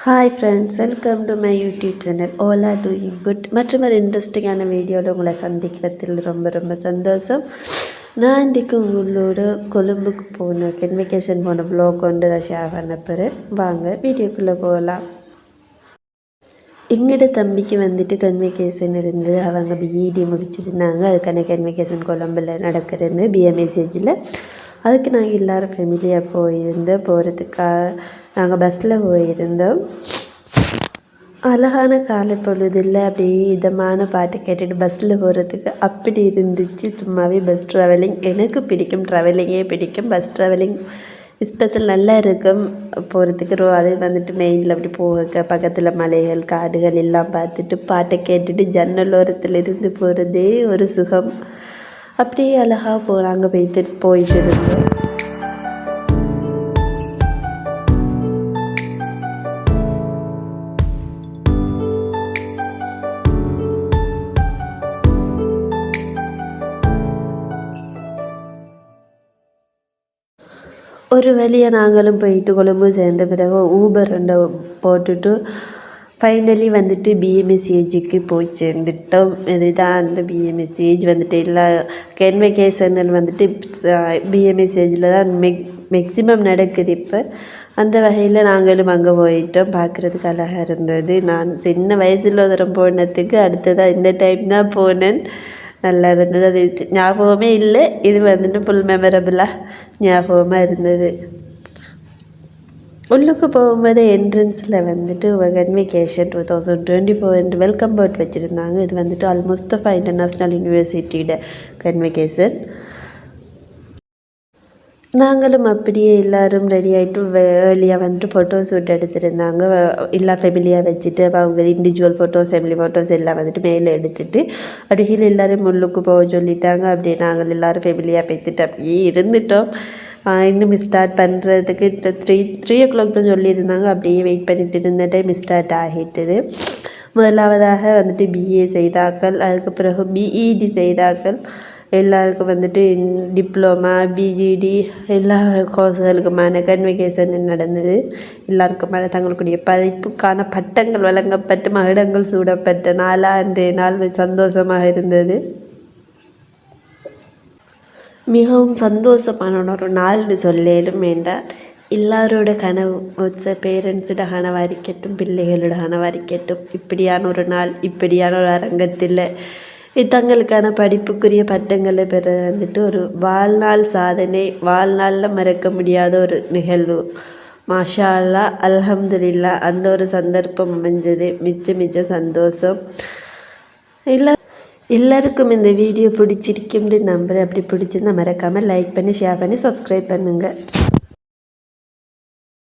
Hi friends, welcome to my YouTube channel. All are doing good. மற்றும் ஒரு இன்ட்ரெஸ்டிங்கான வீடியோவில் உங்களை சந்திக்கிறதில் ரொம்ப சந்தோஷம். நான் இன்றைக்கு உங்களோட கொழும்புக்கு போன கன்வெகேஷன் போன வ்ளாக் கொண்டு தான் ஷேர் பண்ண போகிறேன். வாங்க வீடியோக்குள்ளே போகலாம். எங்களோட தம்பிக்கு வந்துட்டு கன்வெகேஷன் இருந்து அவங்க பிஇடி முடிச்சிருந்தாங்க. அதுக்கான கன்வெகேஷன் கொழும்பில் நடக்கிறது பிஎம்எஸ்ஏஜில். அதுக்கு நாங்கள் எல்லோரும் ஃபேமிலியாக போகிறதுக்காக நாங்கள் பஸ்ஸில் போயிருந்தோம். அழகான காலை பொழுதில் அப்படியே இதமான பாட்டு கேட்டுட்டு பஸ்ஸில் போகிறதுக்கு அப்படி இருந்துச்சு. சும்மாவே பஸ் ட்ராவலிங் எனக்கு பிடிக்கும், ட்ராவலிங்கே பிடிக்கும். பஸ் ட்ராவலிங் ஸ்பெஷல் நல்லா இருக்கும் போகிறதுக்கு. அது வந்துட்டு மெயினில் அப்படி போக பக்கத்தில் மலைகள் காடுகள் எல்லாம் பார்த்துட்டு பாட்டை கேட்டுட்டு ஜன்னல் ஓரத்தில் இருந்து போகிறதே ஒரு சுகம். அப்படியே அழகாக போகிறாங்க போயிட்டு இருந்தோம். ஒரு வழியாக நாங்களும் போயிட்டு கொழும்பு சேர்ந்த பிறகு ஊபர் போட்டுட்டு ஃபைனலி வந்துட்டு பிஎம்எஸ்ஏஜுக்கு போய் சேர்ந்துட்டோம். இதுதான் அந்த பிஎம்எஸ்ஏஜ் வந்துட்டு எல்லா கன்வெகேஷனில் வந்துட்டு பிஎம்எஸ்ஏஜில் தான் மேக்ஸிமம் நடக்குது. இப்போ அந்த வகையில் நாங்களும் அங்கே போயிட்டோம். பார்க்குறதுக்கு அழகாக இருந்தது. நான் சின்ன வயசில் தரம் போனதுக்கு அடுத்ததாக இந்த டைம் தான் போனேன். நல்லா இருந்தது. அது ஞாபகமே இல்லை. இது வந்துட்டு ஃபுல் மெமரபிளாக ஞாபகமாக இருந்தது. உள்ளுக்கு போகும்போது என்ட்ரன்ஸில் வந்துட்டு கன்வெகேஷன் 2024 வெல்கம் போர்ட் வச்சுருந்தாங்க. இது வந்துட்டு அல்முஸ்தஃபா இன்டர்நேஷ்னல் யூனிவர்சிட்டியோட கன்வெகேஷன். நாங்களும் அப்படியே எல்லோரும் ரெடி ஆகிட்டு ஏர்லியாக வந்துட்டு ஃபோட்டோ ஷூட் எடுத்துருந்தாங்க. எல்லா ஃபேமிலியாக வச்சுட்டு அவங்க இண்டிவிஜுவல் ஃபோட்டோஸ் ஃபேமிலி ஃபோட்டோஸ் எல்லாம் வந்துட்டு மேலே எடுத்துகிட்டு அப்படியே எல்லோரும் முள்ளுக்கு போக சொல்லிட்டாங்க. அப்படியே நாங்கள் எல்லோரும் ஃபேமிலியாக பேத்துட்டு அப்படியே இருந்துட்டோம். இன்னும் ஸ்டார்ட் பண்ணுறதுக்கு 3 o'clock தான் சொல்லியிருந்தாங்க. அப்படியே வெயிட் பண்ணிட்டு இருந்த டைம் ஸ்டார்ட் ஆகிட்டுது. முதலாவதாக வந்துட்டு பிஏ செய்தாக்கள், அதுக்கு பிறகு பிஇடி செய்தாக்கள், எல்லாருக்கும் வந்துட்டு டிப்ளமா பிஜிடி எல்லா கோர்ஸுகளுக்குமான கன்வெகேஷன் நடந்தது. எல்லாருக்குமான தங்களுடைய படிப்புக்கான பட்டங்கள் வழங்கப்பட்டு மகுடங்கள் சூடப்பட்ட அன்றைய நாள் சந்தோஷமாக இருந்தது. மிகவும் சந்தோஷமான ஒரு நாள்னு சொல்லேலும் என்றால் எல்லாரோட கனவு பேரண்ட்ஸோட கனவாக இருக்கட்டும், பிள்ளைகளோட கனவாக இருக்கட்டும், இப்படியான ஒரு நாள் இப்படியான ஒரு அரங்கத்தில் தங்களுக்கான படிப்புக்குரிய பட்டங்களை பெற வந்துட்டு ஒரு வாழ்நாள் சாதனை, வாழ்நாளில் மறக்க முடியாத ஒரு நிகழ்வு. மாஷா அல்லா, அல்ஹம்துலில்லாஹ். அந்த ஒரு சந்தர்ப்பம் அமைஞ்சது மிச்ச சந்தோஷம். எல்லாருக்கும் இந்த வீடியோ பிடிச்சிருக்கும்னு நம்புகிறேன். அப்படி பிடிச்சிருந்தால் மறக்காமல் லைக் பண்ணி ஷேர் பண்ணி சப்ஸ்கிரைப் பண்ணுங்கள்.